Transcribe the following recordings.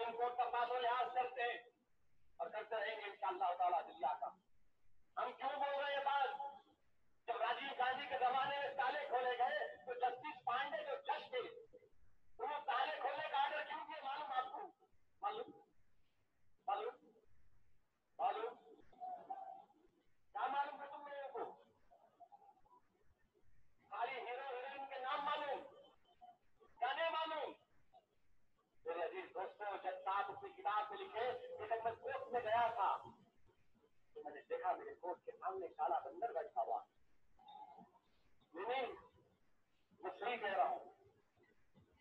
Supreme court का पासो लिहाज करते हैं और करते रहेंगे इंशाअल्लाह ताला जिल्ला का। हम क्यों बोल रहे हैं बात? जब राजीव गांधी के जमाने में ताले खोले गए तो जस्टिस पांडे जो जज थे उन्होंने ताले खोलने का आर्डर क्यों दिया मालूम आपको? मालूम मालूम मालूम क्या मालूम है तुम लोगों को? खाली हीरो हीरोइन के नाम मालूम, क्या नहीं मालूम? मेरे अजीज दोस्तों, जब साहब अपनी किताब में लिखे कि जब मैं कोर्ट में गया था तो मैंने देखा मेरे कोर्ट के सामने काला बंदर बैठा हुआ। नहीं, मैं सही कह रहा हूँ,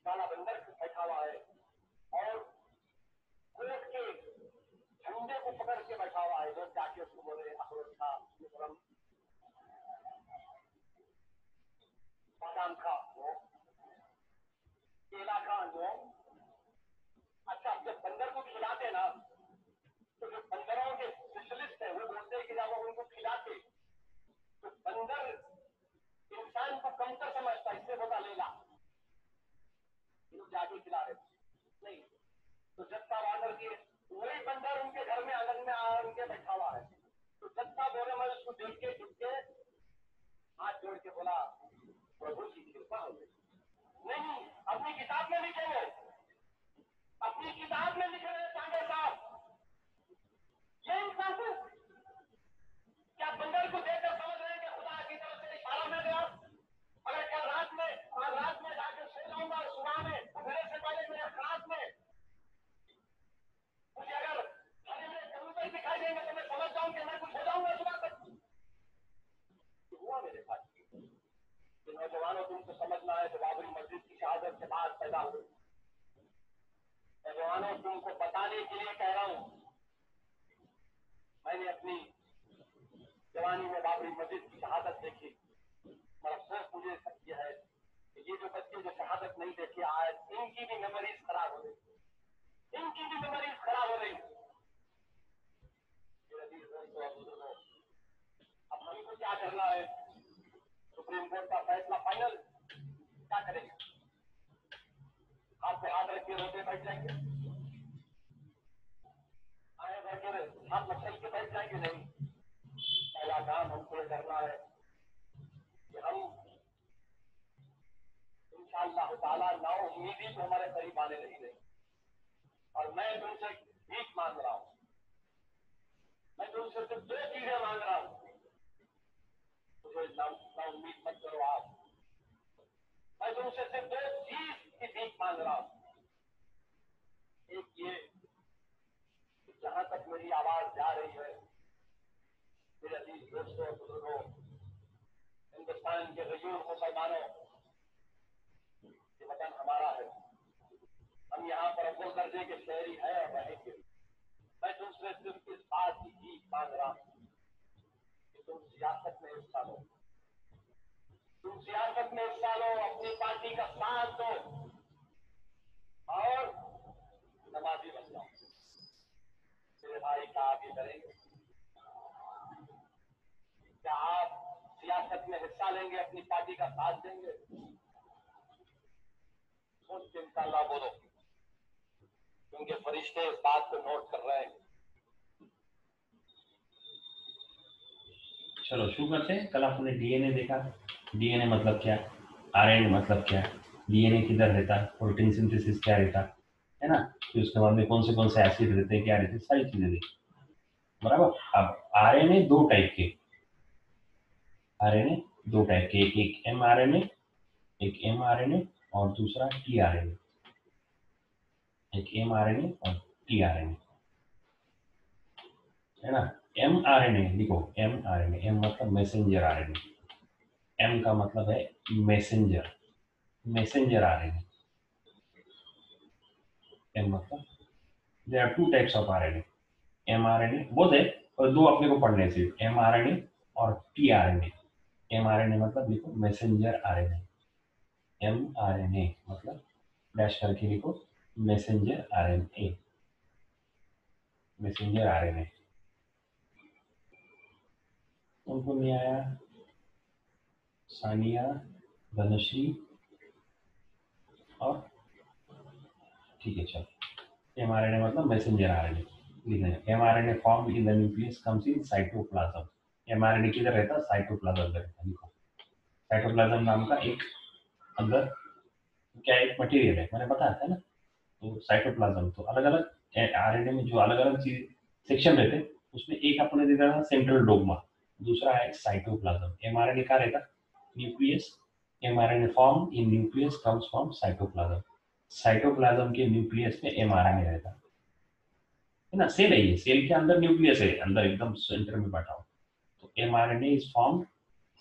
काला बंदर बैठा हुआ है और कोर्ट के झंडे को पकड़ के बैठा हुआ है। लोग जाके उसको बोले अखरोट खा, मुकरम बादाम खा, वो केला खा, वो अच्छा। जब बंदर को खिलाते ना तो जो बंदरों के स्पेशलिस्ट है वो बोलते हैं कि जब वो उनको खिलाते तो बंदर इंसान को कमतर समझता, इससे बोला ले ला जाके खिला रहे नहीं। तो जत्ता ऑर्डर किए, वही बंदर उनके घर में आंगन में उनके बैठा हुआ है। तो जत्ता बोले, मैं उसको देख के झुक के हाथ जोड़ के बोला प्रभु की कृपा हो गई। नहीं, अपनी किताब में लिखे हुए, अपनी किताब में लिखे हुए पांडे साहब, ये इंसान क्या बंदर को देखकर समझ रहे हैं कि खुदा की तरफ से इशारा मिल गया? अगर कल रात में जाकर सो जाऊंगा और सुबह में उठने से पहले मेरे हाथ में मुझे अगर हरे हरे कबूतर दिखाई देंगे तो मैं समझ जाऊं कि मैं कुछ हो जाऊंगा सुबह तक। हुआ मेरे साथ कि नौजवानों, तुमको समझना है तो बाबरी मस्जिद की शहादत के बाद पैदा हुए। नौजवानों, तुमको बताने के लिए कह रहा हूं, मैंने अपनी जवानी में बाबरी मस्जिद की शहादत देखी और अफसोस मुझे सत्य है कि ये जो बच्चे जो शहादत नहीं देखे आए, इनकी भी मेमोरीज खराब हो रही, इनकी भी मेमोरीज खराब हो रही। अब हमको क्या करना है? सुप्रीम कोर्ट का फैसला फाइनल, क्या करेंगे? हाथ पे हाथ रख के रोते बैठ जाएंगे, आए बैठे हाथ मचल के बैठ जाएंगे? नहीं, पहला काम हमको करना है कि हम इंशाअल्लाह ताला ना उम्मीदी तो हमारे करीब आने नहीं देंगे। और मैं तुमसे भीख मांग रहा हूं, मैं तुमसे सिर्फ दो चीजें मांग रहा हूं, मुझे ना उम्मीद मत करो आप। मैं तुमसे सिर्फ दो चीज की भीख मांग रहा हूं। एक ये, जहां तक मेरी आवाज जा रही है, मेरे अजीज दोस्तों बुजुर्गों, हिंदुस्तान के गयूर मुसलमानों, ये वतन हमारा है, हम यहाँ पर अव्वल दर्जे के शहरी है और रहेंगे। मैं तुमसे सिर्फ इस बात की भीख मांग रहा हूं कि तुम सियासत में हिस्सा लो, तुम सियासत में हिस्सा लो, अपनी पार्टी का साथ दो और नमाजी बन जाओ। मेरे भाई का आप ये करेंगे? क्या आप सियासत में हिस्सा लेंगे, अपनी पार्टी का साथ देंगे? सोच के इंशाअल्लाह बोलो, क्योंकि फरिश्ते इस बात को नोट कर रहे हैं। चलो शुरू करते हैं। कल आपने डीएनए देखा, डीएनए मतलब क्या, आरएनए मतलब क्या, डीएनए किधर रहता, प्रोटीन सिंथेसिस क्या रहता है ना, फिर उसके बाद में कौन से एसिड रहते हैं, क्या रहते हैं, सारी चीजें देखी, बराबर। अब आरएनए दो टाइप के, आरएनए दो टाइप के, एक एमआरएनए, एक एमआरएनए और दूसरा टीआरएनए, एक एमआरएनए और टीआरएनए, है ना। एमआरएनए लिखो, एमआरएनए, एम मतलब मैसेंजर आरएनए, एम का मतलब है मैसेंजर, मैसेंजर आरएनए, एम मतलब, there are two types of RNA, mRNA बहुत है और दो अपने को पढ़ने से, एमआरएनए और टीआरएनए। एमआरएनए मतलब लिखो मैसेंजर आरएनए, एमआरएनए मतलब डैश करके लिखो मैसेंजर आरएनए, मैसेंजर आरएनए। उनको नहीं आया? सानिया, धनश्री और ठीक है, चलो mRNA मतलब मैसेंजर आरएनए लिखना है। mRNA form in the nucleus comes in cytoplasm. mRNA किधर रहता है? साइटोप्लाज्म में रहता है। लिखो, साइटोप्लाज्म नाम का एक अंदर क्या एक मटेरियल है, मैंने बताया था ना। तो साइटोप्लाज्म तो अलग अलग आरएनए में जो अलग अलग चीज सेक्शन रहते हैं, उसमें एक अपने देखा था सेंट्रल डोग्मा, दूसरा है साइटोप्लाज्म। एमआरएनए का रहता nucleus, mRNA form in nucleus comes from cytoplasm. Cytoplasm के न्यूक्लियस में एमआरएनए रहता है ना। सेल है ये, सेल के अंदर न्यूक्लियस है, अंदर एकदम सेंटर में बैठा हो। तो mRNA is form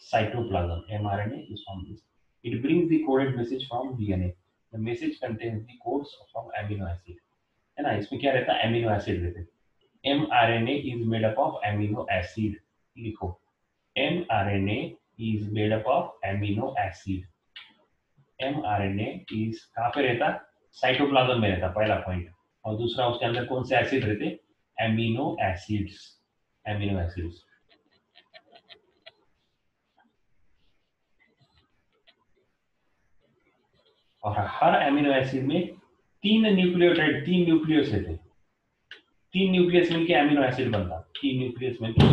cytoplasm. mRNA is from this. It brings the coded message from DNA. The message contains the codes from amino acid. है ना, इसमें क्या रहता है? एमिनो एसिड रहते हैं। mRNA is made up of amino acid. लिखो, mRNA is made up of amino acid. mRNA is कहाँ पे रहता? साइटोप्लाज्म में रहता, पहला पॉइंट। और दूसरा, उसके अंदर कौन से एसिड रहते? Amino acids. Amino acids. और हर एमिनो एसिड में तीन न्यूक्लियोटाइड, तीन न्यूक्लियस रहते हैं। तीन न्यूक्लियस मिलके एमिनो एसिड बनता, तीन न्यूक्लियस मिलके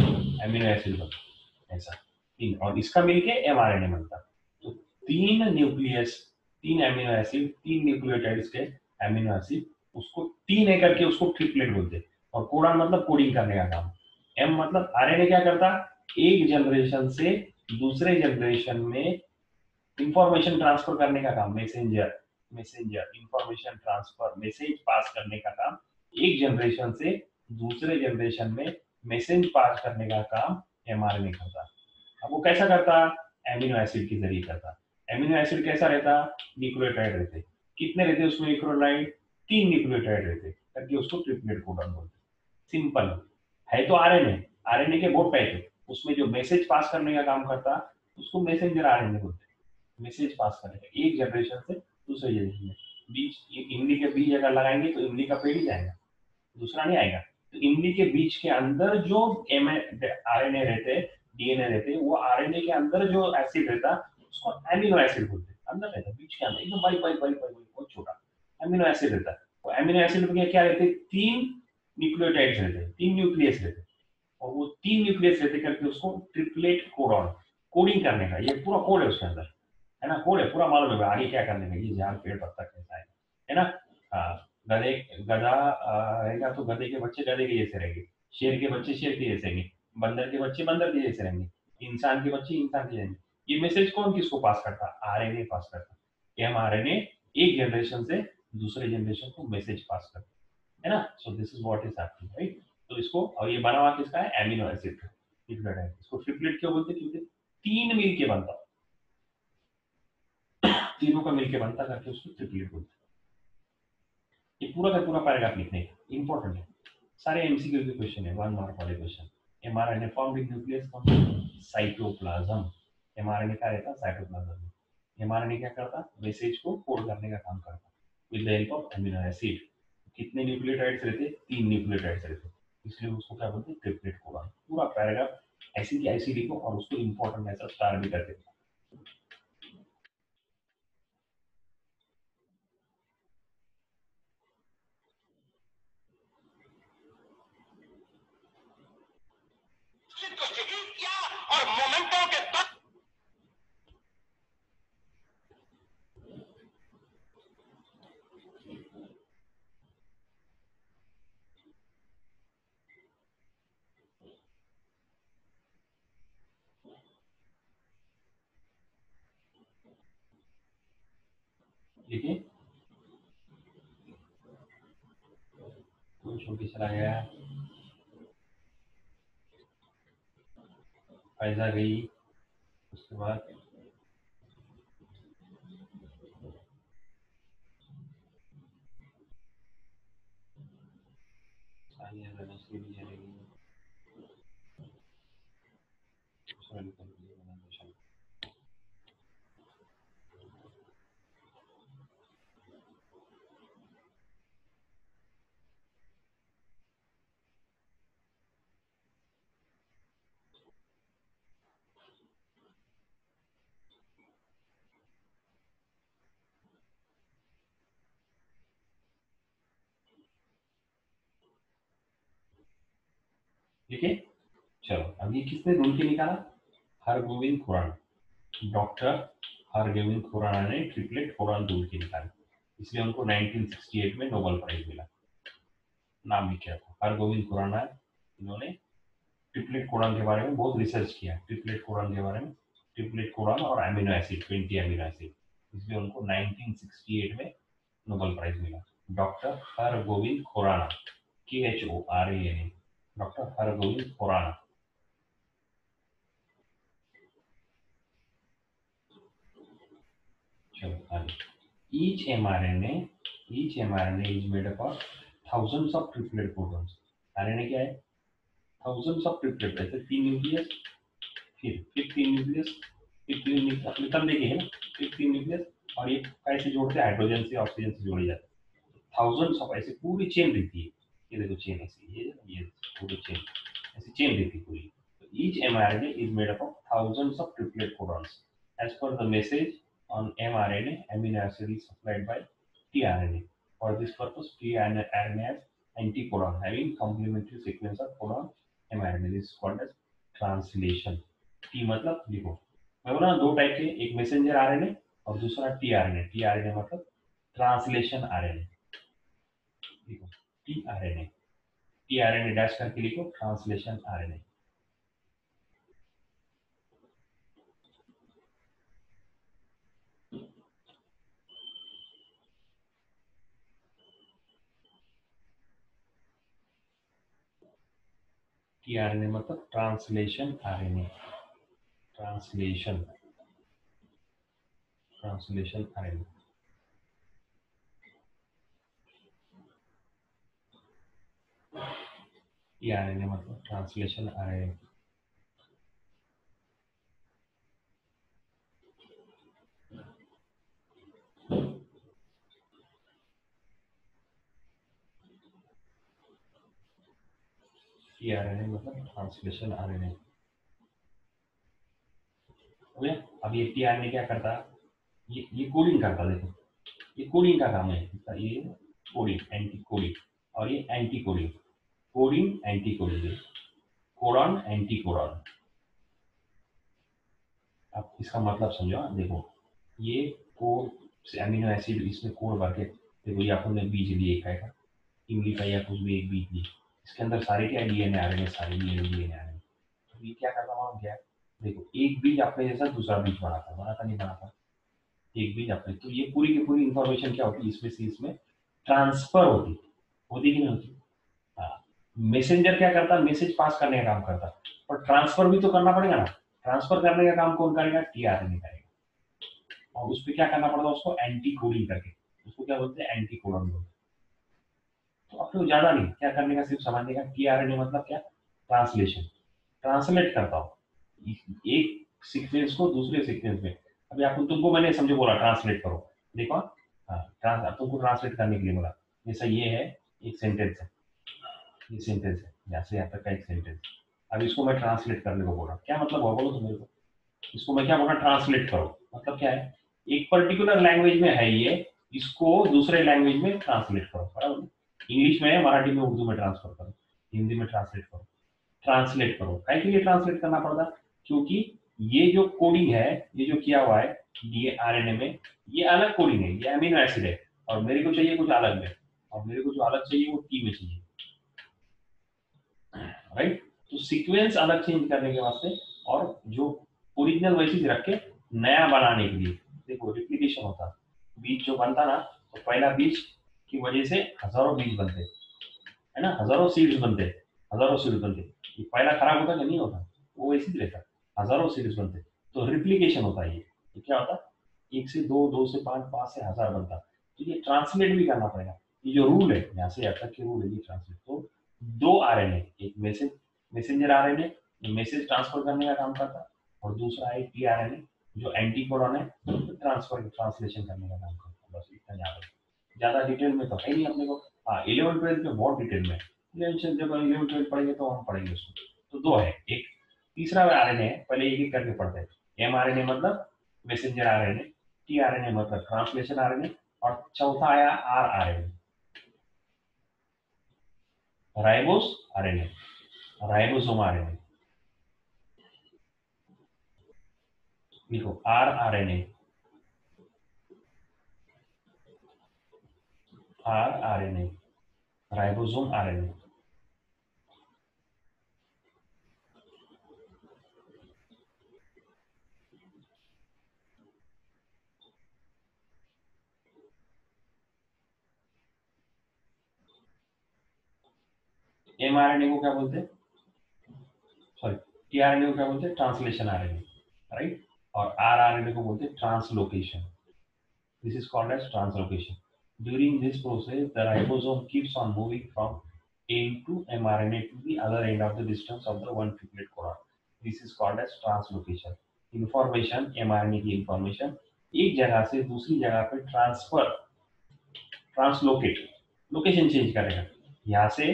एमिनो एसिड बनता, ऐसा तीन। और इसका मिलके एमआरएनए बनता। तो तीन न्यूक्लियस, तीन एमिनो एसिड, तीन न्यूक्लियोटाइड्स के एमिनो एसिड, उसको तीन है करके उसको ट्रिपलेट बोलते हैं। और कोडान मतलब कोडिंग करने का काम। एम मतलब आरएनए क्या करता? एक जनरेशन से दूसरे जनरेशन में इंफॉर्मेशन ट्रांसफर करने का काम। Messenger, messenger information transfer, message pass करने का काम। एक जनरेशन से दूसरे जनरेशन में मैसेज पास करने का काम एमआरएनए करता। अब वो कैसा करता? एमिनो एसिड के जरिए करता। एमिनो एसिड कैसा रहता? न्यूक्लियोटाइड रहते। कितने रहते उसमें न्यूक्लियोटाइड? तीन न्यूक्लियोटाइड रहते करके उसको ट्रिपलेट कोडॉन बोलते। सिंपल है। तो आरएनए, आरएनए के बहुत टाइप है, उसमें जो मैसेज पास करने का काम करता उसको मैसेंजर आरएनए बोलते। मैसेज पास करेगा एक जनरेशन से दूसरे जनरेशन में। बीज, इमली के बीज अगर लगाएंगे तो इमली का पेड़ ही जाएगा, दूसरा नहीं आएगा। तो इमली के बीज के अंदर जो आरएनए रहते, डीएनए रहते, वो आरएनए के अंदर जो एसिड रहता उसको एमिनो एसिड बोलते हैं। अंदर रहता, बीज के अंदर एकदम बारीक बारीक बारीक बारीक बहुत छोटा एमिनो एसिड रहता है। वो एमिनो एसिड में क्या रहते? तीन न्यूक्लियोटाइड्स रहते हैं, तीन न्यूक्लियस रहते हैं। और वो तीन न्यूक्लियस रहते करके उसको ट्रिपलेट कोडॉन, कोडिंग करने का ये पूरा कोड है उसके अंदर, है ना। कोड है पूरा, मालूम है आगे क्या करने का, ये झाड़ पेड़ पत्ता कैसा है ना। हाँ, गधे, गधा रहेगा तो गधे के बच्चे गधे के जैसे रहेंगे, शेर के बच्चे शेर के जैसे रहेंगे, बंदर के बच्चे बंदर के जैसे रहेंगे, इंसान के बच्चे इंसान के जैसे। ये मैसेज कौन किसको पास करता? आरएनए पास करता। एमआरएनए एक जनरेशन से दूसरे जनरेशन को मैसेज पास करता, है ना। So this is what is happening, right. तो इसको, और ये बना हुआ किसका है? एमिनो एसिड का, न्यूक्लियोटाइड। इसको ट्रिपलेट क्यों बोलते हैं? क्योंकि तीन मिलके बनता, तीनों का मिलके बनता करके उसको ट्रिपलेट बोलते हैं। ये पूरा का पूरा पैराग्राफ लिखने का इंपॉर्टेंट है। सारे एमसीक्यू के क्वेश्चन है, 1 मार्क वाले question. MRNA form in nucleus कौन? साइटोप्लाज्म। एमआरएनए का रहता साइटोप्लाज्म में। एमआरएनए क्या करता? मैसेज को कोड करने का काम करता with the help of amino acid. कितने न्यूक्लियोटाइड्स रहते? तीन न्यूक्लियोटाइड्स रहते, इसलिए उसको क्या बोलते हैं? Triplet codon. पूरा पैराग्राफ ऐसी की ऐसी लिखो और उसको इंपॉर्टेंट ऐसा स्टार भी करके। को शहीद किया और मोमेंटो के साथ देखिए कुछ होके चला गया, फायदा गई, उसके बाद सानिया रनौशी भी चलेगी। सॉरी, ठीक है। चलो अब ये किसने ढूंढ के निकाला? हरगोविंद खुराना, डॉक्टर हरगोविंद खुराना ने ट्रिपलेट कोडॉन ढूंढ के निकाला, इसलिए उनको 1968 में नोबेल प्राइज मिला। नाम भी क्या था? हरगोविंद खुराना। इन्होंने ट्रिपलेट कोडॉन के बारे में बहुत रिसर्च किया, ट्रिपलेट कोडॉन के बारे में, ट्रिपलेट कोडॉन और अमीनो एसिड 20 अमीनो एसिड, इसलिए उनको 1968 में नोबेल प्राइज मिला। Doctor Hargobind Khorana, KHORANA, doctor Hargobind Khorana. चलो आगे। Each mRNA is made up of thousands of triplet codons. RNA क्या है? Thousands of triplet, ऐसे 3 न्यूक्लियस, फिर 3 न्यूक्लियस, फिर 3 न्यूक्लियस, अपने कल देखे हैं ना, फिर 3 न्यूक्लियस, और ये कैसे जोड़ते हैं? हाइड्रोजन से ऑक्सीजन से जोड़े जाते हैं। थाउजेंड्स ऑफ ऐसे पूरी चेन रहती है। ये देखो चेन ऐसी, ये पूरी चेन ऐसी चेन रहती है पूरी। Each mRNA is made up of thousands of triplet codons. As per the message on mRNA, amino acid is supplied by tRNA. For this purpose, tRNA has anticodon having complementary sequence of codon mRNA. This is called as translation. T मतलब लिखो, मैं बोला ना दो type के, एक messenger RNA और दूसरा tRNA. tRNA मतलब ट्रांसलेशन आरएनए। लिखो tRNA, tRNA डैश करके लिखो ट्रांसलेशन आरएनए। tRNA मतलब translation RNA, translation RNA. tRNA मतलब ट्रांसलेशन आरएनए। tRNA मतलब ट्रांसलेशन आरएनए। अब ये tRNA क्या करता है? ये कोडिंग करता है। देखो ये कोडिंग का काम है, ये कोडिंग, एंटी कोडिंग, और ये anti coding, coding anti coding, codon anti codon. अब इसका मतलब समझो। देखो ये कोड से अमीनो एसिड इसमें कोड भर के, देखो ये अपन ने बीज लिए एक का इमली का या कुछ भी एक बीज ली, इसके अंदर सारे क्या डीएनए आ रहे हैं, सारे डीएनए आ रहे हैं। तो ये क्या करता हूँ क्या? देखो एक बीज अपने जैसा दूसरा बीज बनाता नहीं बनाता, एक बीज अपने, तो ये पूरी की पूरी इंफॉर्मेशन क्या होती है इसमें से इसमें ट्रांसफर होती कि नहीं होती? हाँ। मैसेंजर क्या करता? मैसेज पास करने का काम करता, और ट्रांसफर भी तो करना पड़ेगा ना। ट्रांसफर करने का काम कौन करेगा? tRNA करेगा। और उस पर क्या करना पड़ता है? उसको एंटी कोडिंग करके, उसको क्या बोलते हैं? एंटी कोडॉन बोलते हैं। तो अपने को ज्यादा नहीं क्या करने का, सिर्फ समझने का tRNA मतलब क्या? ट्रांसलेशन, ट्रांसलेट करता हूँ एक सीक्वेंस को दूसरे सीक्वेंस में। अभी आपको, तुमको मैंने समझो बोला ट्रांसलेट करो, देखो हाँ, तुमको ट्रांसलेट करने के लिए बोला, जैसा ये है एक सेंटेंस है, ये सेंटेंस है, यहाँ से यहाँ तक का एक सेंटेंस। अब इसको मैं ट्रांसलेट करने को बोला, क्या मतलब हुआ बोलो तो मेरे को? इसको मैं क्या बोला? ट्रांसलेट करो। मतलब क्या है? एक पर्टिकुलर लैंग्वेज में है ये, इसको दूसरे लैंग्वेज में ट्रांसलेट करो। बराबर? इंग्लिश में है, मराठी में, उर्दू में ट्रांसफर करो, हिंदी में ट्रांसलेट करो। ट्रांसलेट करो काय के लिए ट्रांसलेट करना पड़ता? क्योंकि ये जो कोडिंग है, ये जो किया हुआ है डीआरएनए में, ये अलग कोडिंग है, ये अमीनो एसिड है, और मेरे को चाहिए कुछ अलग में, और मेरे को जो अलग चाहिए वो टी में चाहिए। राइट? तो सीक्वेंस अलग चेंज करने के वास्ते, और जो ओरिजिनल वैसे रख के नया बनाने के लिए, देखो रिप्लिकेशन होता, बीज जो बनता ना, तो पहला बीज की वजह से हजारों बीज बनते है ना, हजारों सीड्स बनते, हजारों सीड्स बनते। ये पहला खराब होता कि नहीं होता? वो ऐसे ही रहता, हजारों सीड्स बनते। तो रिप्लिकेशन होता है, ये क्या होता? एक से दो, दो से पांच, पांच से हजार बनता। तो ये ट्रांसलेट भी करना पड़ेगा। ये जो रूल है, यहाँ से यहाँ तक के रूल है, ये ट्रांसलेट। तो दो आरएनए, एक मैसेंजर आरएनए मैसेज ट्रांसफर करने का काम करता है, और दूसरा है टीआरएनए जो एंटीकोडॉन है, ट्रांसलेशन करने का काम करता है। बस इतना याद है, ज्यादा डिटेल में तो है नहीं अपने को। हाँ 11-12 में बहुत डिटेल में, जब 11-12 पढ़ेंगे तो हम पढ़ेंगे उसको। तो दो है, एक तीसरा आरएनए है, पहले एक एक करके पढ़ते हैं। एमआरएनए मतलब मैसेंजर आरएनए, टीआरएनए मतलब ट्रांसलेशन आरएनए, और चौथा आया rRNA, ribose RNA. Ribosome RNA, देखो rRNA, rRNA, ribosome RNA. MRNA को क्या बोलते हैं, सॉरी टीआरएनए को क्या बोलते हैं, ट्रांसलेशन आरएनए, राइट। और आरआरएनए को बोलते हैं translocation. This is called as translocation. During this process the ribosome keeps on moving from end to mRNA to the other end of the distance of the one triplet codon. This is called as translocation. Information, mRNA की information एक जगह से दूसरी जगह पे transfer, translocate, location change करेगा। यहाँ से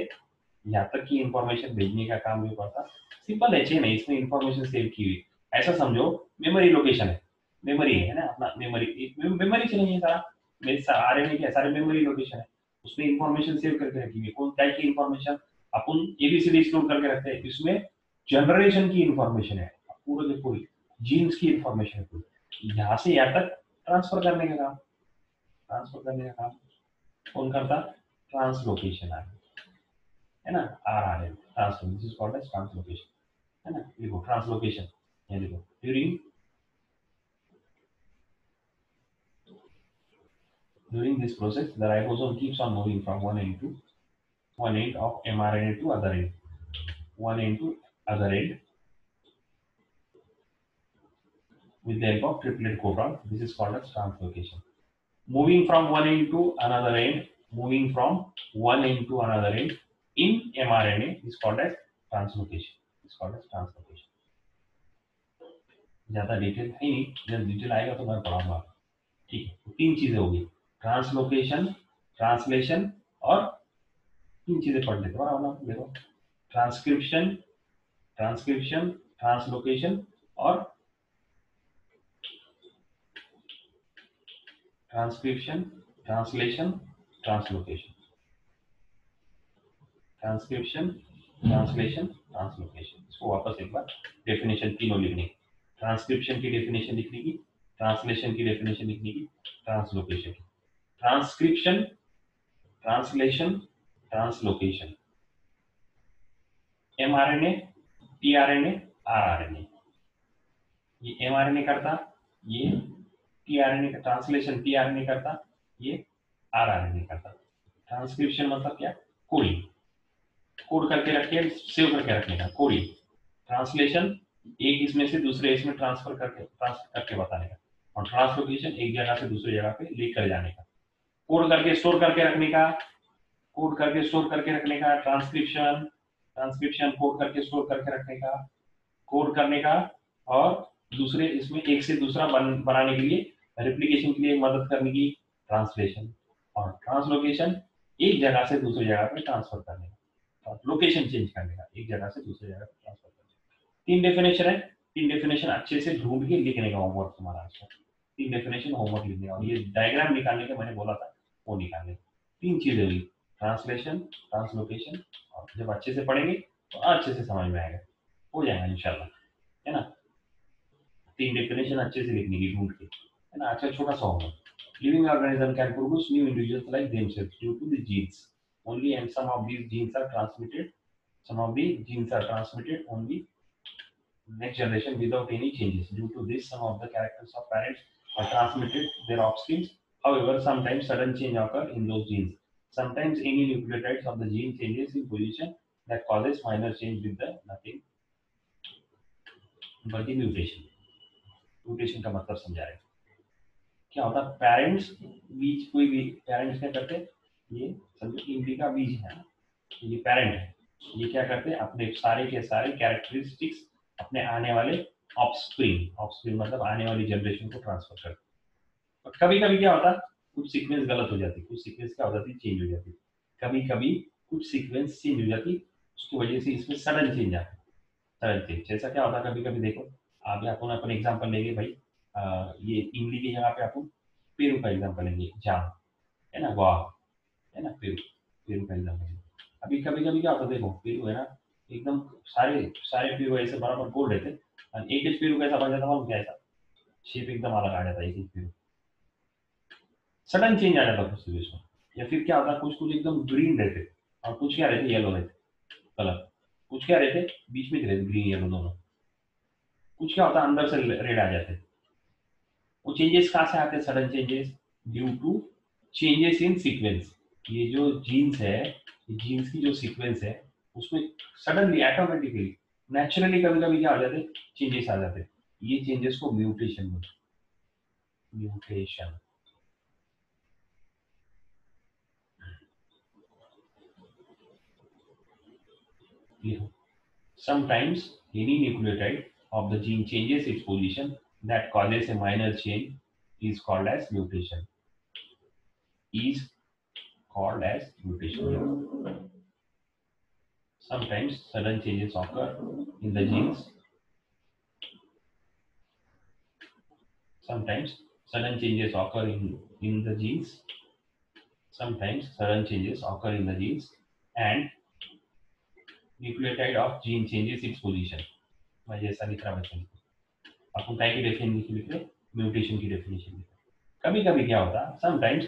यहाँ तक की इंफॉर्मेशन भेजने का काम जो करता, सिंपल है, चेन है, इसमें इंफॉर्मेशन सेव की हुई। ऐसा समझो मेमोरी लोकेशन है, मेमोरी है ना अपना, मेमोरी मेमोरी से नहीं है सारा, मेरे आरएनए के सारे मेमोरी लोकेशन है, उसमें इंफॉर्मेशन सेव करके रखी हुई है। कौन टाइप की इंफॉर्मेशन, अपन एबीसीडी स्टोर करके रखते हैं, इसमें जनरेशन की इंफॉर्मेशन है, पूरे के पूरी जीन्स की इंफॉर्मेशन है पूरी, यहाँ से यहाँ तक ट्रांसफर करने का काम, ट्रांसफर करने का काम कौन करता, ट्रांसलोकेशन है ना, RRN translocation, this is called as translocation, है ना। देखो ट्रांसलोकेशन, ये देखो during this process the ribosome keeps on moving from one end of mRNA to other end, one end to other end with the help of triplet codon. This is called as translocation. Moving from one end to another end, moving from one end to another end in mRNA is called as translocation. Is called as translocation. ज्यादा detail है नहीं, जब detail आएगा तो मैं पढ़ाऊंगा। ठीक है, तो तीन चीजें होगी, ट्रांसलोकेशन, ट्रांसलेशन और तीन चीजें पढ़ लेते हो, देखो ट्रांसक्रिप्शन, ट्रांसक्रिप्शन, ट्रांसलोकेशन और transcription, translation, translocation, transcription, translation, translocation. इसको वापस एक बार डेफिनेशन तीनों लिखने की, ट्रांसक्रिप्शन की डेफिनेशन लिखने की, ट्रांसलेशन की डेफिनेशन लिखने की, ट्रांसलोकेशन की। Transcription, translation, translocation, mRNA, tRNA, rRNA. ये एमआरएनए करता, ये टीआरएनए का ट्रांसलेशन, टीआरएनए करता, ये आरआरएनए करता। ट्रांसक्रिप्शन मतलब क्या, कोडिंग, कोड करके रख के सेव करके रखने का, कोडिंग। ट्रांसलेशन एक इसमें से दूसरे इसमें ट्रांसफर करके बताने का, और ट्रांसलोकेशन एक जगह से दूसरी जगह पे लेकर जाने का, कोड करके स्टोर करके रखने का, कोड करके स्टोर करके रखने का। ट्रांसक्रिप्शन, ट्रांसक्रिप्शन कोड करके स्टोर करके रखने का, कोड करने का, और दूसरे इसमें एक से दूसरा बनाने के लिए, रेप्लिकेशन के लिए मदद करने की, ट्रांसलेशन। और ट्रांसलोकेशन एक जगह से दूसरी जगह पे ट्रांसफर करने का, लोकेशन चेंज करने का, एक जगह से दूसरी जगह पे ट्रांसफर करने का। तीन डेफिनेशन है, तीन डेफिनेशन अच्छे से ढूंढ के लिखने का होमवर्क तुम्हारा आज, तीन डेफिनेशन होमवर्क लिखने का, और ये डायग्राम निकालने का मैंने बोला था वो निकालने। तीन चीजें हुई, ट्रांसलेशन, ट्रांसलोकेशन, और जब अच्छे से पढ़ेंगे तो अच्छे से समझ में आएगा, हो जाएगा इंशाल्लाह, है ना। तीन डेफिनेशन अच्छे से लिखने की ढूंढ के, है ना। अच्छा छोटा सा होगा, living organism can produce new individuals like themselves due to the genes only, and some of these genes are transmitted, some of the genes are transmitted only next generation without any changes. Due to this, some of the characters of parents are transmitted to their offspring. However, sometimes sudden change occur in those genes. Sometimes any nucleotides of the gene changes in position that causes minor change with the nothing but the mutation. Mutation का मतलब समझा रहे, क्या होता है, parents बीज, कोई भी पेरेंट्स क्या करते हैं, ये समझो इमली का बीज है, ये पेरेंट है, ये क्या करते हैं, अपने सारे के सारे कैरेक्टरिस्टिक्स अपने आने वाले ऑफस्प्रिंग, ऑफस्प्रिंग मतलब आने वाली जनरेशन को ट्रांसफर करते हैं। और कभी कभी क्या होता है, कुछ सीक्वेंस गलत हो जाती, कुछ सीक्वेंस क्या हो जाती, चेंज हो जाती, कभी कभी कुछ सीक्वेंस चेंज हो जाती, उसकी वजह से इसमें सडन चेंज आता है, सडन चेंज। जैसा क्या होता है, कभी कभी देखो, अभी अपन अपन एग्जांपल लेंगे भाई, ये इमली की जगह पे अपन पेरू का एग्जांपल लेंगे, जाम, है ना, वाह, है ना, पेरू, पेरू का एग्जांपल लेंगे। अभी कभी कभी क्या होता है, देखो पेरू है ना, एकदम सारे सारे पेरू ऐसे बराबर गोल रहते और एक पेरू कैसा बन जाता मालूम क्या, ऐसा शेप एकदम अलग आ जाता है एक पेरू, सडन चेंज आ जाता है कुछ उसमें। या फिर क्या होता है, कुछ कुछ एकदम ग्रीन रहते और कुछ क्या रहते येलो रहते कलर, कुछ क्या रहते बीच में रहते ग्रीन येलो दोनों, कुछ क्या होता है अंदर से रेड आ जाते। वो चेंजेस कहाँ से आते हैं sudden changes, due to changes in sequence. ये जो जीन्स है, ये जीन्स की जो सीक्वेंस है उसमें सडनली ऑटोमेटिकली नेचुरली कभी कभी क्या हो जाते चेंजेस आ जाते, ये चेंजेस को म्यूटेशन बोलते हैं, mutation. Sometimes any nucleotide of the gene changes its position that causes a minor change is called as mutation. Is called as mutation. Sometimes sudden changes occur in the genes. Sometimes sudden changes occur in the genes. Sometimes sudden changes occur in the genes and nucleotide of gene changes its position. मैं जैसा लिख रहा बच्चों आपको क्या की definition लिख रहे म्यूटेशन की डेफिनेशन लिख रहे। कभी कभी क्या होता समटाइम्स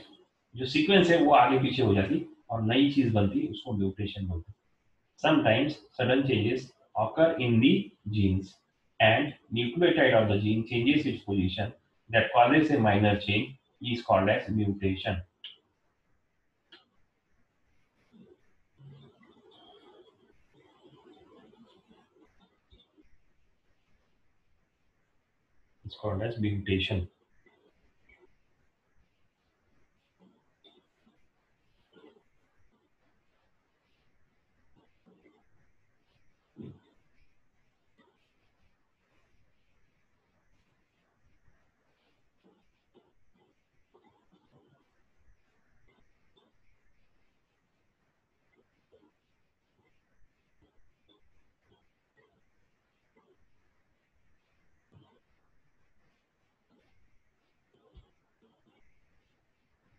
जो सीक्वेंस है वो आगे पीछे हो जाती और नई चीज बनती उसको म्यूटेशन बोलते। Sometimes sudden changes occur in the genes and nucleotide of the gene changes its position that causes a minor change is called as mutation. It's called as mutation.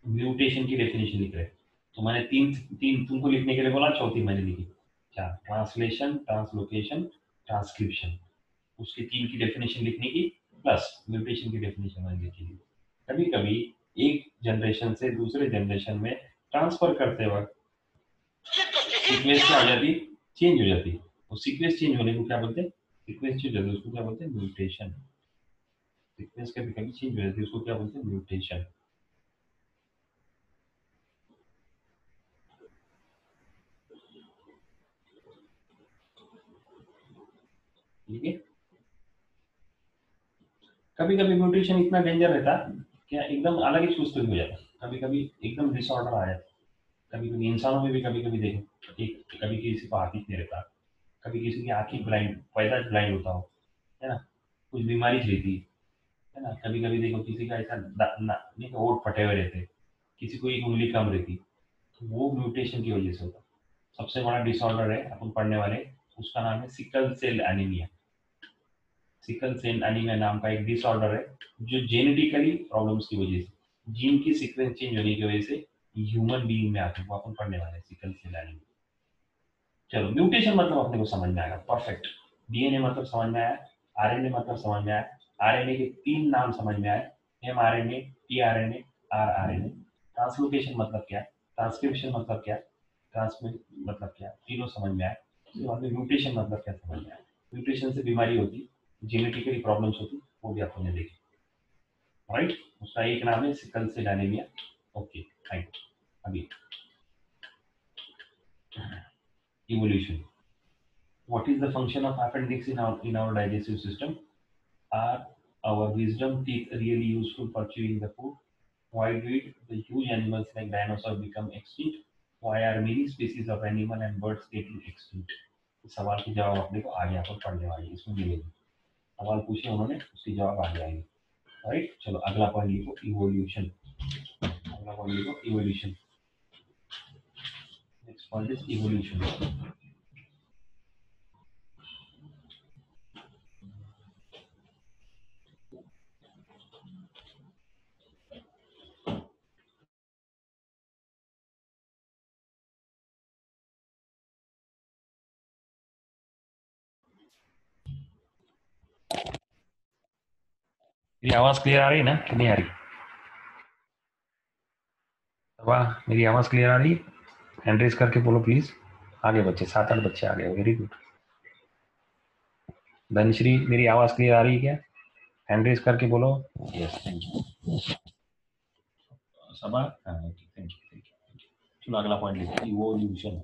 Mutation की डेफिनेशन लिख रहे तो मैंने तीन तीन तुमको लिखने के लिए बोला, चौथी मैंने लिखी क्या, ट्रांसलेशन, ट्रांसलोकेशन, ट्रांसक्रिप्शन। उसकी तीन की डेफिनेशन लिखने की प्लस म्यूटेशन की डेफिनेशन मैंने लिखी थी। कभी कभी एक जनरेशन से दूसरे जनरेशन में ट्रांसफर करते वक्त सीक्वेंस क्या हो जाती चेंज हो जाती, और सीक्वेंस चेंज होने को क्या बोलते हैं, सीक्वेंस चेंज होती है उसको क्या बोलते हैं म्यूटेशन। सीक्वेंस कभी कभी चेंज हो जाती है उसको क्या बोलते हैं म्यूटेशन। ठीक है, कभी कभी म्यूटेशन इतना डेंजर रहता क्या एकदम अलग ही चूज हो जाता, कभी कभी एकदम डिसऑर्डर आ जाता। कभी कभी इंसानों में भी कभी कभी देखो एक कभी किसी को आंख नहीं रहता, कभी किसी की आंख ब्लाइंड पैदा ब्लाइंड होता हो, है ना, कुछ बीमारी रहती है ना, कभी कभी देखो किसी का ऐसा नहीं तो होंठ फटे हुए रहते, किसी को एक उंगली कम रहती, तो वो म्यूटेशन की वजह से होता। सबसे बड़ा डिसऑर्डर है अपन पढ़ने वाले, उसका नाम है sickle cell anaemia. Sickle cell anaemia नाम का एक डिसऑर्डर है जो जेनेटिकली प्रॉब्लम्स की वजह से जीन की सीक्वेंस चेंज होने की वजह से ह्यूमन बीइंग में आते हैं, वो अपन पढ़ने वाले हैं सिकल सेल एनीमिया। चलो म्यूटेशन मतलब अपने को समझ में आएगा परफेक्ट, डीएनए मतलब समझ में आया, आरएनए मतलब समझ में आया, आरएनए के तीन नाम समझ में आए, एमआरएनए, टीआरएनए, आरआरएनए। ट्रांसलोकेशन मतलब क्या, ट्रांसक्रिप्शन मतलब क्या, ट्रांसमिट मतलब क्या, तीनों समझ में आए। उसके बाद में म्यूटेशन मतलब क्या समझ में आया, म्यूटेशन से बीमारी होती, जेनेटिकली प्रॉब्लम्स होती, वो भी आपने देखी। राइट, उसका एक नाम है sickle cell anaemia. Okay thank. अभी evolution, what is the function of appendix in our digestive system? Are our wisdom teeth really useful for chewing the food? Why did the huge animals like dinosaurs become extinct? Why are many species of animal and birds getting extinct? इस सवाल के जवाब अपने को आगे यहाँ पर पढ़ने वाले हैं, इसमें मिलेंगे। सवाल पूछे उन्होंने, उसके जवाब आगे आएंगे। राइट, चलो अगला पॉइंट लिखो इवोल्यूशन। अगला पॉइंट लिखो evolution. Next point is evolution. मेरी आवाज क्लियर आ रही है ना कि नहीं आ रही? वाह, मेरी आवाज क्लियर आ रही है? हैंड रेज करके बोलो प्लीज। आगे बच्चे 7-8 बच्चे आ गए, वेरी गुड। धनश्री, मेरी आवाज क्लियर आ रही है क्या? हैंड रेज करके बोलो। Yes, thank you. Saba, thank you thank you thank you. चलो अगला पॉइंट लिखते हैं, इवोल्यूशन।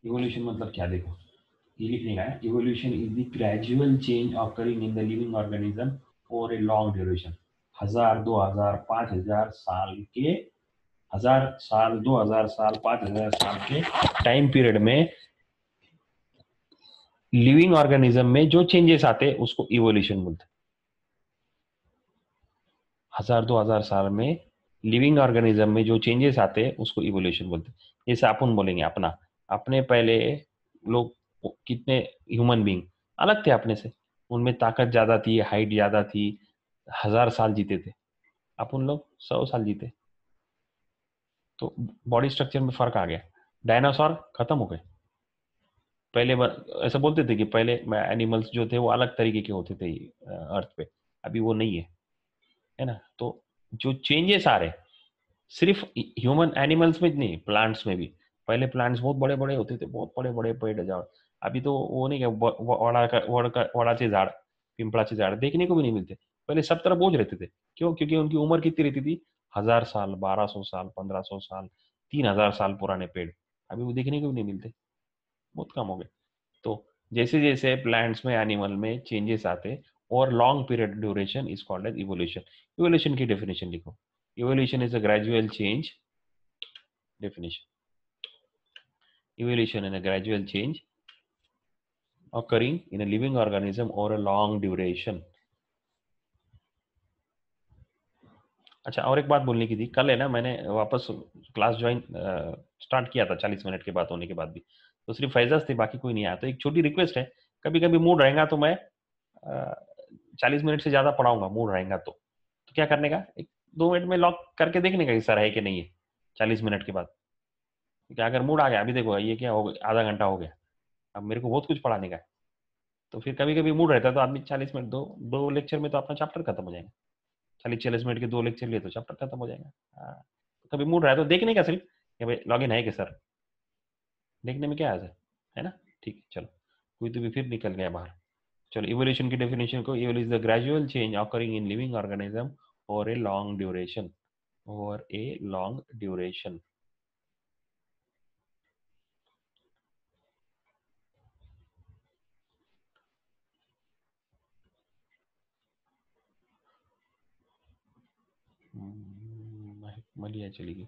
इवोल्यूशन मतलब क्या, देखो ये लिखने का है, evolution is the gradual change occurring in the living organism for a long duration. 1000, 2000, 5000 साल के, 1000 साल, 2000 साल, 5000 साल के टाइम पीरियड में लिविंग ऑर्गेनिज्म में जो चेंजेस आते हैं उसको इवोल्यूशन बोलते हैं। 1000, 2000 साल में लिविंग ऑर्गेनिज्म में जो चेंजेस आते हैं उसको इवोल्यूशन बोलते हैं। जैसे अपन बोलेंगे अपना, अपने पहले लोग कितने ह्यूमन बींग अलग थे अपने से, उनमें ताकत ज्यादा थी, हाइट ज्यादा थी, 1000 साल जीते थे। अपन लोग 100 साल जीते। तो बॉडी स्ट्रक्चर में फर्क आ गया। डायनासोर खत्म हो गए। पहले ऐसा बोलते थे कि पहले एनिमल्स जो थे वो अलग तरीके के होते थे अर्थ पे, अभी वो नहीं है ना। तो जो चेंजेस आ रहे सिर्फ ह्यूमन एनिमल्स में नहीं, प्लांट्स में भी। पहले प्लांट्स बहुत बड़े बड़े होते थे, बहुत बड़े बड़े पेड़ झाड़। अभी तो वो नहीं क्या, वड़ाचे झाड़, पिंपळाचे झाड़ देखने को भी नहीं मिलते। पहले सब तरफ बोझ रहते थे। क्यों? क्योंकि उनकी उम्र कितनी रहती थी? 1000 साल, 1200 साल, 1500 साल, 3000 साल पुराने पेड़। अभी वो देखने को भी नहीं मिलते, बहुत कम हो गए। तो जैसे जैसे प्लांट्स में, एनिमल में चेंजेस आते और long period duration is called as evolution. Evolution की डेफिनेशन लिखो। Evolution is a gradual change, definition, evolution and a gradual change occurring in a living organism or a long duration। अच्छा, और एक बात बोलने की थी, कल है ना मैंने वापस क्लास ज्वाइन स्टार्ट किया था 40 मिनट के बाद होने के बाद भी, तो सिर्फ फैजाज थे, बाकी कोई नहीं आया। तो एक छोटी रिक्वेस्ट है, कभी कभी मूड रहेगा तो मैं 40 मिनट से ज्यादा पढ़ाऊंगा, मूड रहेगा तो क्या करने का, एक 2 मिनट में लॉक करके देखने का कि सर है कि नहीं है 40 मिनट के बाद। क्या अगर मूड आ गया, अभी देखो ये क्या हो गया, आधा घंटा हो गया, अब मेरे को बहुत कुछ पढ़ाने का है। तो फिर कभी कभी मूड रहता है तो आदमी 40 मिनट, दो दो लेक्चर में तो अपना चैप्टर खत्म हो जाएगा। 40-40 मिनट के 2 लेक्चर लिए तो चैप्टर खत्म हो जाएगा। हाँ, तो कभी मूड रहा है तो देखने का सिर्फ कि भाई लॉगिन है कि सर, देखने में क्या है ना। ठीक है, चलो, कोई तो भी फिर निकल गया बाहर। चलो, इवोल्यूशन की डेफिनेशन को, evol is the gradual change occurring in living organism और ए लॉन्ग ड्यूरेशन, और ए लॉन्ग ड्यूरेशन। मलिया चली गई।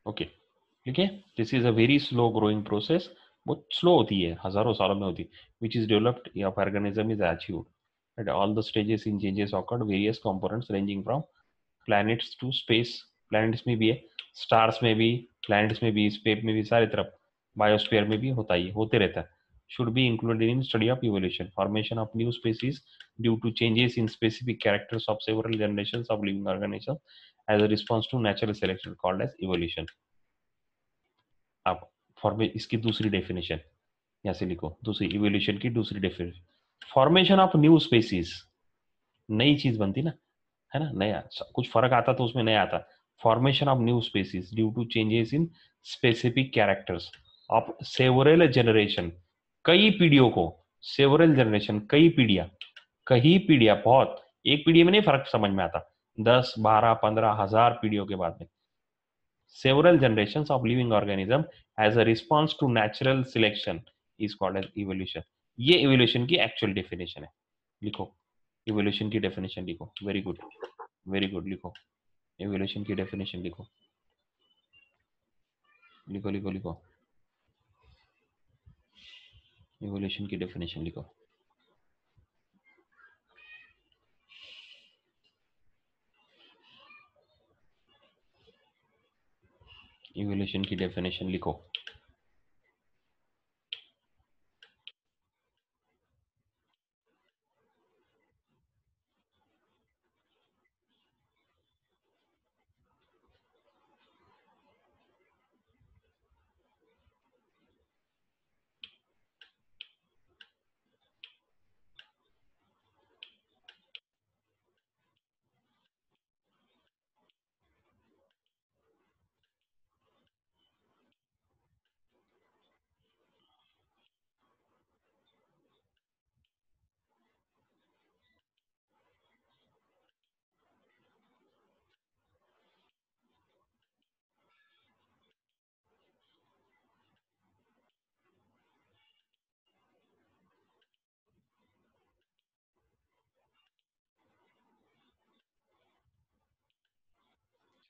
ओके, ठीक है। This is a very slow growing process, बहुत स्लो होती है, हजारों सालों में होती है, which is developed of organism is achieved at all the stages in changes occurred various components ranging from planets to space. Planets में भी है, स्टार्स में भी, प्लैनेट्स में भी, स्पेस में भी, सारी तरफ, बायोस्फीयर में भी होता ही होते रहता है। should be included in study of evolution, formation of new species due to changes in specific characters of several generations of living organisms as a response to natural selection called as evolution। अब फॉर्मे इसकी दूसरी definition यहाँ से लिखो, दूसरी evolution की दूसरी definition, formation of new species, नई चीज बनती ना, है ना, नया कुछ फर्क आता तो उसमें नया आता। Formation of new species due to changes in specific characters of several generation, कई पीढ़ियों को, सेवरल जनरेशन कई पीढ़ियां, कई पीढ़ियां, बहुत, एक पीढ़ी में नहीं फर्क समझ में आता, 10, 12, 15 हजार पीढ़ियों के बाद में, several generations of living organism as a response to natural selection is called as evolution। ये evolution की actual definition है, लिखो evolution की definition लिखो, very good, very good, लिखो evolution की definition लिखो, लिखो लिखो लिखो, evolution की definition लिखो। evolution की definition लिखो।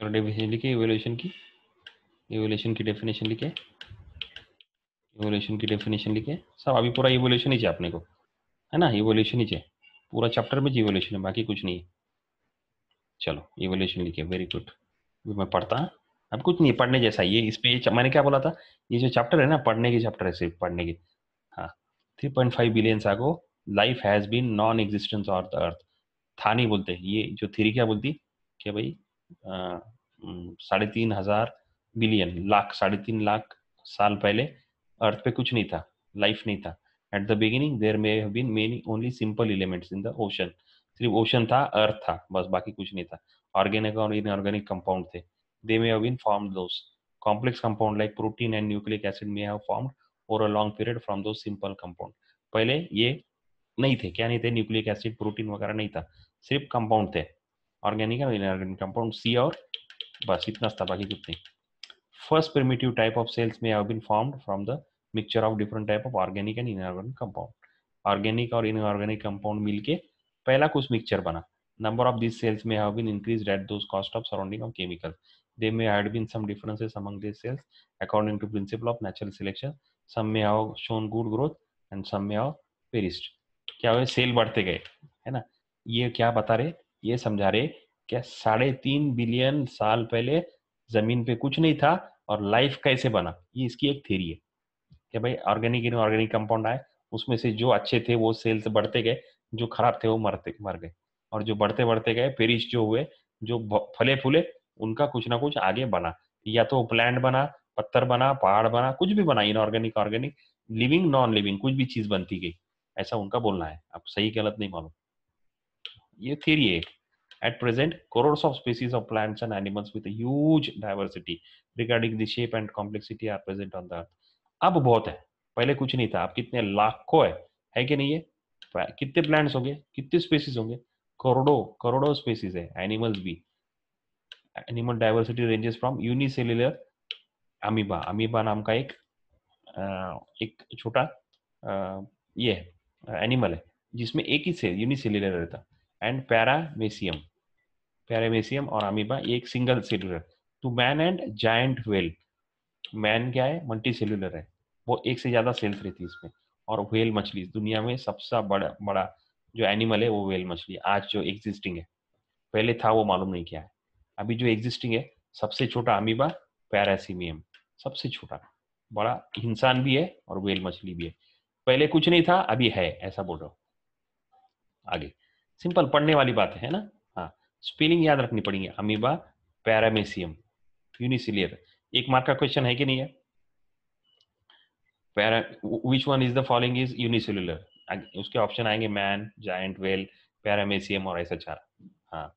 चलो डेफिनेशन लिखे इवोल्यूशन की, इवोल्यूशन की डेफिनेशन लिखे, इवोल्यूशन की डेफिनेशन लिखे। सब अभी पूरा इवोल्यूशन ही चाहिए अपने को, है ना, इवोल्यूशन ही चाहिए पूरा चैप्टर में, इवोल्यूशन है, बाकी कुछ नहीं है। चलो इवोल्यूशन लिखे, वेरी गुड। मैं पढ़ता हूँ, अब कुछ नहीं पढ़ने जैसा ये, इस पे मैंने क्या बोला था, ये जो चैप्टर है ना पढ़ने की चैप्टर है, सिर्फ पढ़ने की। हाँ, 3.5 billion ago life has been non existence on the earth. था नहीं बोलते, ये जो थ्योरी क्या बोलती कि भाई 3.5 बिलियन लाख, 3.5 लाख साल पहले अर्थ पे कुछ नहीं था, लाइफ नहीं था। At the beginning there may have been many only simple elements in the ocean. सिर्फ ओशन था, अर्थ था, बस बाकी कुछ नहीं था। ऑर्गेनिक और इनऑर्गेनिक कंपाउंड थे। They may have been formed those complex compound like protein and nucleic acid may have formed over a long period from two simple compound. पहले ये नहीं थे, क्या नहीं थे, न्यूक्लिक एसिड प्रोटीन वगैरह नहीं था, सिर्फ कंपाउंड थे, ऑर्गेनिक और इनऑर्गेनिक कंपाउंड, सी और बस इतना था, बाकी कुछ नहीं। First primitive type of cells may have been formed from the mixture of different type of organic and inorganic compound. Organic और इनऑर्गेनिक कंपाउंड मिलके पहला कुछ मिक्सचर बना। Number of these cells may have been increased at those cost of surrounding of chemicals. There may have been some differences among these cells according to principle of natural selection. Some may have shown good growth and some may have perished. क्या हुआ, cell बढ़ते गए, है ना। ये क्या बता रहे, ये समझा रहे क्या 3.5 बिलियन साल पहले जमीन पे कुछ नहीं था और लाइफ कैसे बना, ये इसकी एक थ्योरी है कि भाई ऑर्गेनिक इनऑर्गेनिक कंपाउंड आए, उसमें से जो अच्छे थे वो सेल्स बढ़ते गए, जो खराब थे वो मर गए, और जो बढ़ते बढ़ते गए पेरिश जो हुए, जो फले फूले, उनका कुछ ना कुछ आगे बना, या तो प्लांट बना, पत्थर बना, पहाड़ बना, कुछ भी बना, inorganic organic, living non living कुछ भी चीज बनती गई, ऐसा उनका बोलना है। अब सही गलत नहीं मालूम, ये थ्योरी है। At present, crores of species of plants and animals with a huge diversity regarding the shape and complexity are present on the earth. अब बहुत है, पहले कुछ नहीं था, अब कितने लाखों है कि नहीं है। कितने प्लांट्स होंगे, कितने स्पीसीज होंगे, करोड़ों करोड़ों स्पीसीज है, एनिमल्स भी। Animal diversity ranges from unicellular amoeba, amoeba नाम का एक छोटा ये एनिमल है जिसमें एक ही सेल यूनिसेल्युलर रहता, एंड पैरामेसियम, पैरामेसियम और अमीबा एक single cellular, to man and giant whale. Man क्या है, मल्टी सेलुलर है, वो एक से ज्यादा सेल्स रहती है इसमें। और व्हेल मछली दुनिया में सबसे बड़ा बड़ा जो एनिमल है वो व्हेल मछली, आज जो एग्जिस्टिंग है, पहले था वो मालूम नहीं क्या है। अभी जो एग्जिस्टिंग है सबसे छोटा अमीबा पैरासीमियम, सबसे छोटा, बड़ा इंसान भी है और व्हेल मछली भी है। पहले कुछ नहीं था अभी है, ऐसा बोल रहा हूँ। आगे सिंपल पढ़ने वाली बात है ना। हाँ, स्पेलिंग याद रखनी पड़ेगी, अमीबा पैरामेसियम यूनिसिलियर। एक मार्क का क्वेश्चन है कि नहीं है, para which one is the following is unicellular, उसके ऑप्शन आएंगे मैन, जायंट वेल, पैरामेसियम और ऐसा चार। हाँ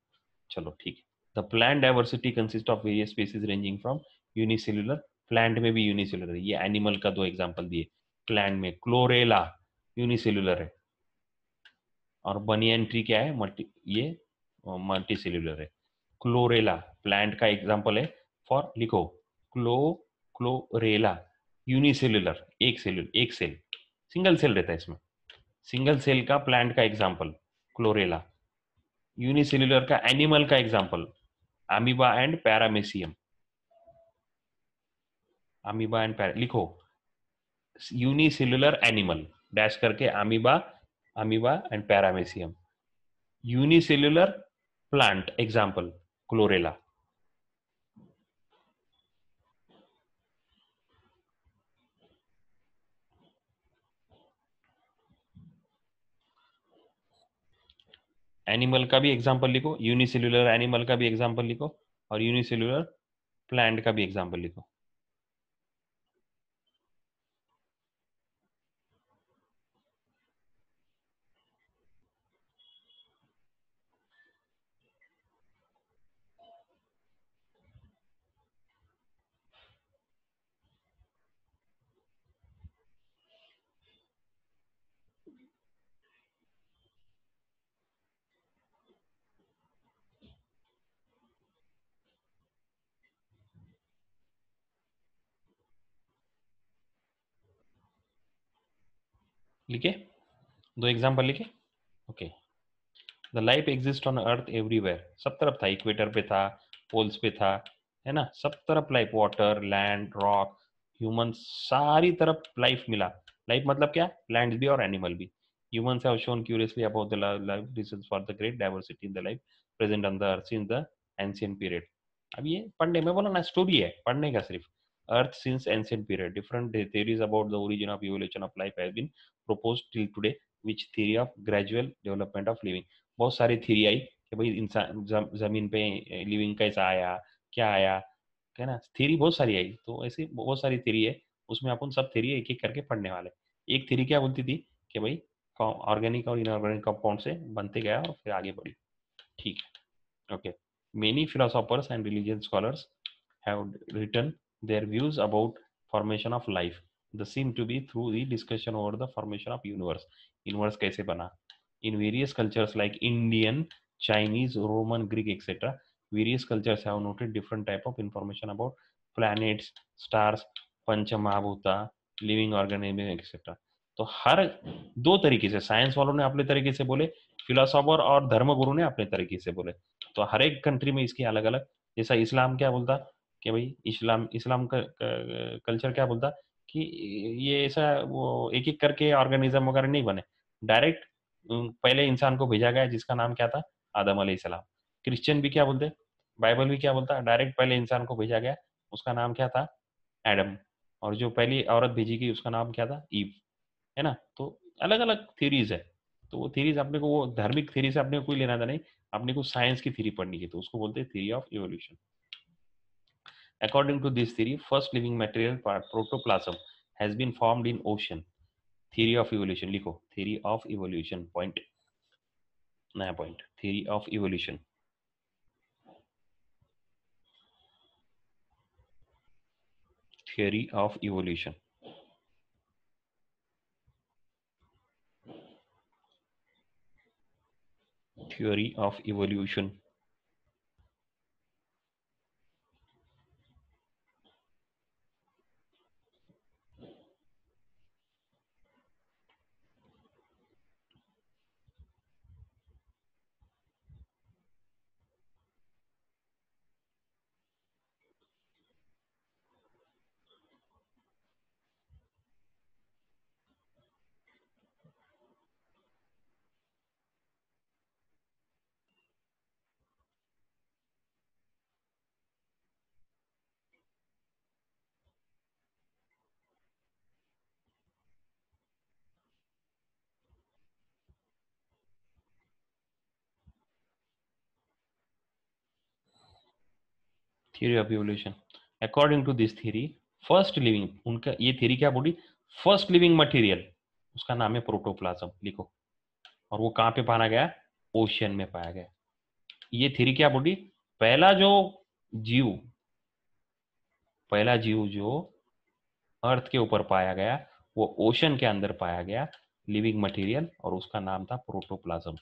चलो ठीक है। The plant diversity consist of various species ranging from unicellular, plant में भी यूनिसेल्युलर, ये एनिमल का दो एग्जांपल दिए। प्लांट में क्लोरेला यूनिसेल्युलर है, और बनियन ट्री क्या है, ये मल्टी सेल्युलर है। क्लोरेला प्लांट का एग्जांपल है, फॉर लिखो क्लोरेला यूनिसेल्युलर, एक सेल्यूलर, एक सेल, सिंगल सेल रहता है इसमें, सिंगल सेल का प्लांट का एग्जांपल क्लोरेला। यूनिसेल्युलर का एनिमल का example amoeba and paramecium, amoeba and para लिखो, यूनिसेल्युलर एनिमल डैश करके amoeba, amoeba and paramecium. Unicellular plant example chlorella. Animal का भी एग्जांपल लिखो, यूनिसेल्युलर एनिमल का भी एग्जांपल लिखो, और यूनिसेल्युलर प्लांट का भी एग्जांपल लिखो। लिखे, दो एग्जांपल लिखे। Okay, the life exist on earth everywhere, सब तरफ था, इक्वेटर पे था, पोल्स पे था, है ना, सब तरफ life, water, land, rock, human, सारी तरफ लाइफ मिला। लाइफ मतलब क्या, लैंड भी और एनिमल भी। Humans have shown curiously about the life reasons for the great diversity in the life present on the earth since the ancient period. अब ये पढ़ने में बोला ना, स्टोरी है पढ़ने का सिर्फ। Earth since ancient period, different theories about the origin of evolution of life have been proposed till today, which theory of gradual development of living। बहुत सारी थ्योरी आई कि भाई इंसान जमीन पे लिविंग कैसा आया, क्या आया, है ना, थ्योरी बहुत सारी आई। तो ऐसी बहुत सारी थ्योरी है, उसमें अपन सब थ्योरी एक एक करके पढ़ने वाले। एक थ्योरी क्या बोलती थी कि भाई ऑर्गेनिक और इनऑर्गेनिक कंपाउंड से बनते गया और फिर आगे बढ़ी। ठीक है, okay. Many philosophers and religious scholars have written their views about formation of life. The seem to be through the discussion over the formation of universe. Universe कैसे बना। In various cultures like Indian, Chinese, Roman, Greek etcetera, various cultures have noted different type of information about planets, stars, पंचमहाभूता, living organism etcetera. तो हर दो तरीके से, science वालों ने अपने तरीके से बोले, फिलोसोफर और धर्मगुरु ने अपने तरीके से बोले। तो हर एक कंट्री में इसकी अलग अलग, जैसा इस्लाम क्या बोलता कि भाई इस्लाम इस्लाम का कल्चर क्या बोलता कि ये ऐसा वो एक एक करके ऑर्गेनिज्म वगैरह नहीं बने, डायरेक्ट पहले इंसान को भेजा गया जिसका नाम क्या था, आदम अलैहिस्सलाम। क्रिश्चियन भी क्या बोलते, बाइबल भी क्या बोलता, डायरेक्ट पहले इंसान को भेजा गया, उसका नाम क्या था, एडम। और जो पहली औरत भेजी गई उसका नाम क्या था, ईव, है ना। तो अलग अलग थ्योरीज है। तो वो थ्योरीज अपने को, वो धार्मिक थ्योरी से अपने को कोई लेना था नहीं, अपने को साइंस की थ्योरी पढ़नी है, तो उसको बोलते हैं theory of evolution. According to this theory, first living material protoplasm has been formed in ocean. Theory of evolution लिखो, थ्योरी ऑफ इवोल्यूशन, पॉइंट, नया point, theory of evolution. Theory of evolution. Theory of evolution. Theory of evolution. According to this theory, first living, उनका ये theory क्या बोली, first living material उसका नाम है protoplasm, लिखो। और वो कहाँ पे पाया गया, ओशियन में पाया गया। ये थ्योरी क्या बोली, पहला जो जीव, पहला जीव जो अर्थ के ऊपर पाया गया वो ओशन के अंदर पाया गया, लिविंग मटेरियल, और उसका नाम था प्रोटोप्लाज्म।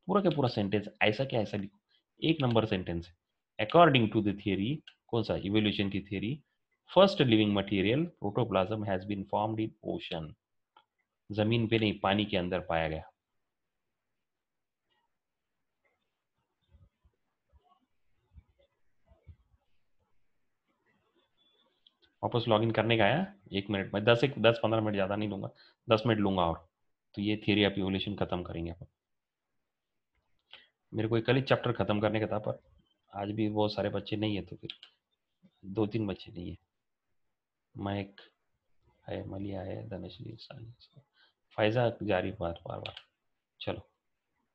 पूरा के पूरा सेंटेंस ऐसा क्या ऐसा लिखो, एक नंबर सेंटेंस है। अकॉर्डिंग टू द थियरी, कौन सा, इवोल्यूशन की theory, first living material protoplasm has been formed in ocean. जमीन पे नहीं, पानी के अंदर पाया गया। वापस लॉगिन करने का है, 1 मिनट में, 10-15 मिनट, ज़्यादा नहीं लूंगा, 10 मिनट लूंगा और, तो ये थियरी ऑफ इवोल्यूशन खत्म करेंगे अपन। मेरे को कल ही चैप्टर खत्म करने का था, पर आज भी बहुत सारे बच्चे नहीं है, तो फिर 2-3 बच्चे नहीं है। महक है, मलिया है, धनश्री, फायजा जारी, बार बार बार। चलो,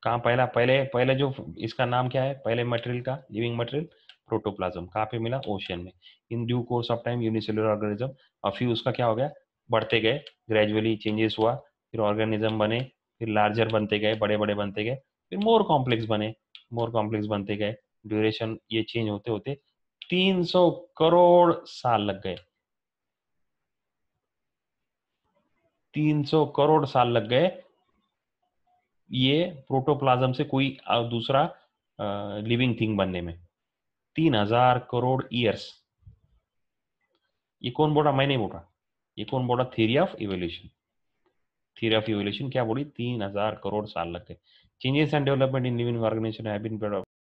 कहाँ पहला, पहले पहले जो इसका नाम क्या है, पहले मटेरियल का, लिविंग मटेरियल प्रोटोप्लाज्म, कहाँ पे मिला, ओशियन में। In due course of time unicellular organism, और फिर उसका क्या हो गया, बढ़ते गए, ग्रेजुअली चेंजेस हुआ, फिर ऑर्गेनिज्म बने, फिर लार्जर बनते गए, बड़े बड़े बनते गए, फिर मोर कॉम्प्लेक्स बने, मोर कॉम्प्लेक्स बनते गए। ड्यूरेशन ये चेंज होते होते 300 करोड़ साल लग गए, 300 करोड़ साल लग गए ये प्रोटोप्लाज्म से कोई दूसरा लिविंग थिंग बनने में। 3000 करोड़ ईयर्स। ये कौन बोला, मैं नहीं बोला, ये कौन बोला, theory of evolution. Theory of evolution क्या बोली, 3000 करोड़ साल लग गए। Changes and development in living organization have been